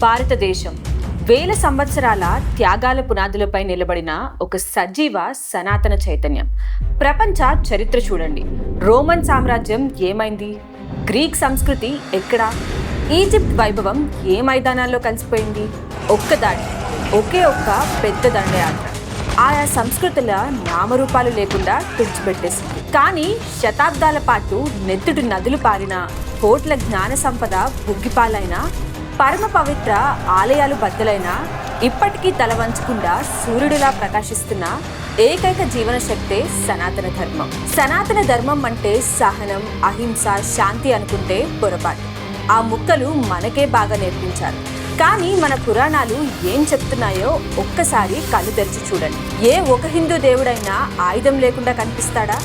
భారతదేశం వేల సంవత్సరాల త్యాగాల పునాదులపై నిలబడిన ఒక సజీవ సనాతన చైతన్యం. ప్రపంచ చరిత్ర చూడండి. రోమన్ సామ్రాజ్యం ఏమైంది? గ్రీక్ సంస్కృతి ఎక్కడా? ఈజిప్ట్ వైభవం ఏ మైదానాల్లో కలిసిపోయింది? ఒక్క దాడి, ఒకే ఒక్క పెద్ద దండయాత్ర ఆయా సంస్కృతుల నామరూపాలు లేకుండా తుడిచిపెట్టేసింది. కానీ శతాబ్దాల పాటు నెత్తుటి నదులు పారిన, కోట్ల జ్ఞాన సంపద బుగ్గిపాలైన, పరమ పవిత్ర ఆలయాలు బద్దలైన, ఇప్పటికీ తల వంచకుండా సూర్యుడిలా ప్రకాశిస్తున్న ఏకైక జీవన శక్తే సనాతన ధర్మం. సనాతన ధర్మం అంటే సహనం, అహింస, శాంతి అనుకుంటే పొరపాటు. ఆ ముక్కలు మనకే బాగా నేర్పించారు. కానీ మన పురాణాలు ఏం చెప్తున్నాయో ఒక్కసారి కళ్ళు తెరిచి చూడండి. ఏ ఒక హిందూ దేవుడైనా ఆయుధం లేకుండా కనిపిస్తాడా?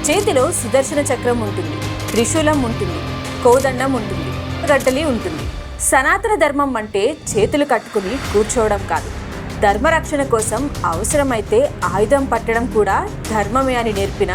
చేతిలో సుదర్శన చక్రం ఉంటుంది, త్రిశూలం ఉంటుంది, కోదండం ఉంటుంది, గడ్డలి ఉంటుంది. సనాతన ధర్మం అంటే చేతులు కట్టుకుని కూర్చోవడం కాదు. ధర్మరక్షణ కోసం అవసరమైతే ఆయుధం పట్టడం కూడా ధర్మమే అని నేర్పిన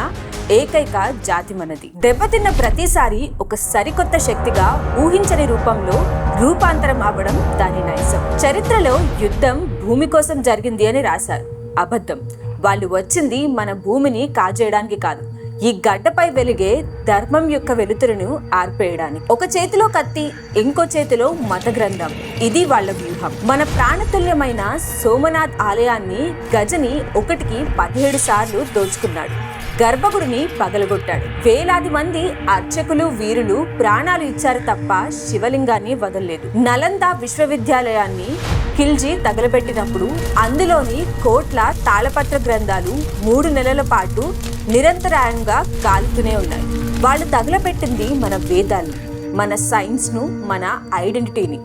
ఏకైక జాతి మనది. దెబ్బతిన్న ప్రతిసారి ఒక సరికొత్త శక్తిగా ఊహించని రూపంలో రూపాంతరం అవ్వడం దాని నైజం. చరిత్రలో యుద్ధం భూమి కోసం జరిగింది అని రాశారు. అబద్ధం. వాళ్ళు వచ్చింది మన భూమిని కాజేయడానికి కాదు, ఈ గడ్డపై వెలిగే ధర్మం యొక్క వెలుతురును ఆర్పేయడానికి. ఒక చేతిలో కత్తి, ఇంకో చేతిలో మత గ్రంథం. ఇది వాళ్ళ వ్యూహం. మన ప్రాణతుల్యమైన సోమనాథ్ ఆలయాన్ని గజని 1కి 17 సార్లు దోచుకున్నాడు. గర్భగుడిని పగలగొట్టాడు. వేలాది మంది అర్చకులు, వీరులు ప్రాణాలు ఇచ్చారు తప్ప శివలింగాన్ని వదలలేదు. నలంద విశ్వవిద్యాలయాన్ని ఖిల్జీ తగలబెట్టినప్పుడు అందులోని కోట్ల తాళపత్ర గ్రంథాలు 3 నెలల పాటు నిరంతరాయంగా కాలుతూనే ఉన్నాయి. వాళ్ళు తగలబెట్టింది మన వేదాన్ని, మన సైన్స్ను, మన ఐడెంటిటీని.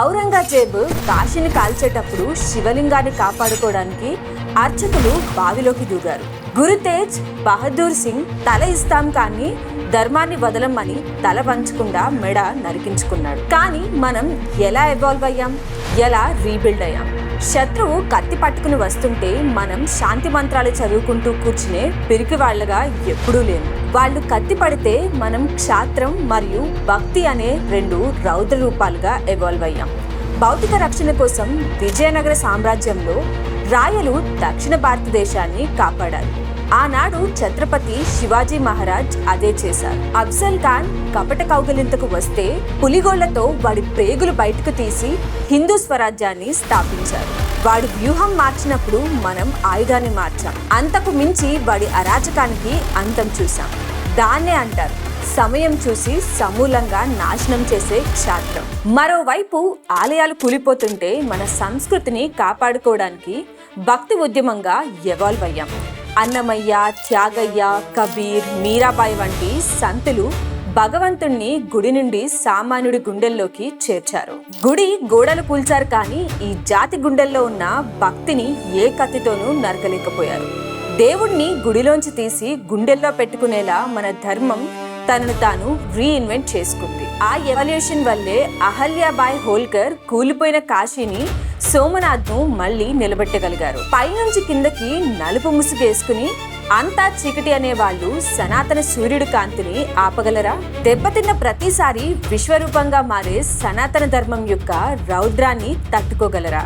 ఔరంగజేబు కాశీని కాల్చేటప్పుడు శివలింగాన్ని కాపాడుకోవడానికి అర్చకులు బావిలోకి దూరారు. గురుతేజ్ బహదూర్ సింగ్ తల ఇస్తాం కానీ ధర్మాన్ని వదలమని తల వంచకుండా మెడ నరికించుకున్నాడు. కానీ మనం ఎలా ఎవాల్వ్ అయ్యాం? ఎలా రీబిల్డ్ అయ్యాం? శత్రువు కత్తి పట్టుకుని వస్తుంటే మనం శాంతి మంత్రాలు చదువుకుంటూ కూర్చునే పిరికి వాళ్లగా ఎప్పుడూ లేము. వాళ్ళు కత్తి పడితే మనం క్షాత్రం మరియు భక్తి అనే 2 రౌద్ర రూపాలుగా ఎవాల్వ్ అయ్యాం. భౌతిక రక్షణ కోసం విజయనగర సామ్రాజ్యంలో రాయలు దక్షిణ భారతదేశాన్ని కాపాడారు. ఆనాడు ఛత్రపతి శివాజీ మహారాజ్ అదే చేశారు. అఫ్జల్ ఖాన్ కపట కౌగిలింతకు వస్తే పులిగోళ్లతో వాడి ప్రేగులు బయటకు తీసి హిందూ స్వరాజ్యాన్ని స్థాపించారు. వాడి వ్యూహం మార్చినప్పుడు మనం ఆయుధాన్ని మార్చాం. అంతకు మించి వాడి అరాచకానికి అంతం చూసాం. దాన్నే అంటారు సమయం చూసి సమూలంగా నాశనం చేసే క్షాత్రం. మరోవైపు ఆలయాలు కూలిపోతుంటే మన సంస్కృతిని కాపాడుకోవడానికి భక్తి ఉద్యమంగా ఎవాల్వ్ అయ్యాం. అన్నమయ్య, త్యాగయ్య, కబీర్, మీరాబాయి వంటి సంతులు భగవంతుణ్ణి గుడి నుండి సామాన్యుడి గుండెల్లోకి చేర్చారు. గుడి గోడలు కూల్చారు కానీ ఈ జాతి గుండెల్లో ఉన్న భక్తిని ఏ కత్తితోనూ నరకలేకపోయారు. దేవుణ్ణి గుడిలోంచి తీసి గుండెల్లో పెట్టుకునేలా మన ధర్మం తనను తాను రీఇన్వెంట్ చేసుకుంది. ఆ ఎవల్యూషన్ వల్లే అహల్యాబాయ్ హోల్కర్ కూలిపోయిన కాశీని, సోమనాథ్ను మళ్ళీ నిలబెట్టగలిగారు. పైనుంచి కిందకి నలుపు ముసుగేసుకుని అంతా చీకటి అనే వాళ్ళు సనాతన సూర్యుడి కాంతిని ఆపగలరా? దెబ్బతిన్న ప్రతిసారి విశ్వరూపంగా మారే సనాతన ధర్మం యొక్క రౌద్రాన్ని తట్టుకోగలరా?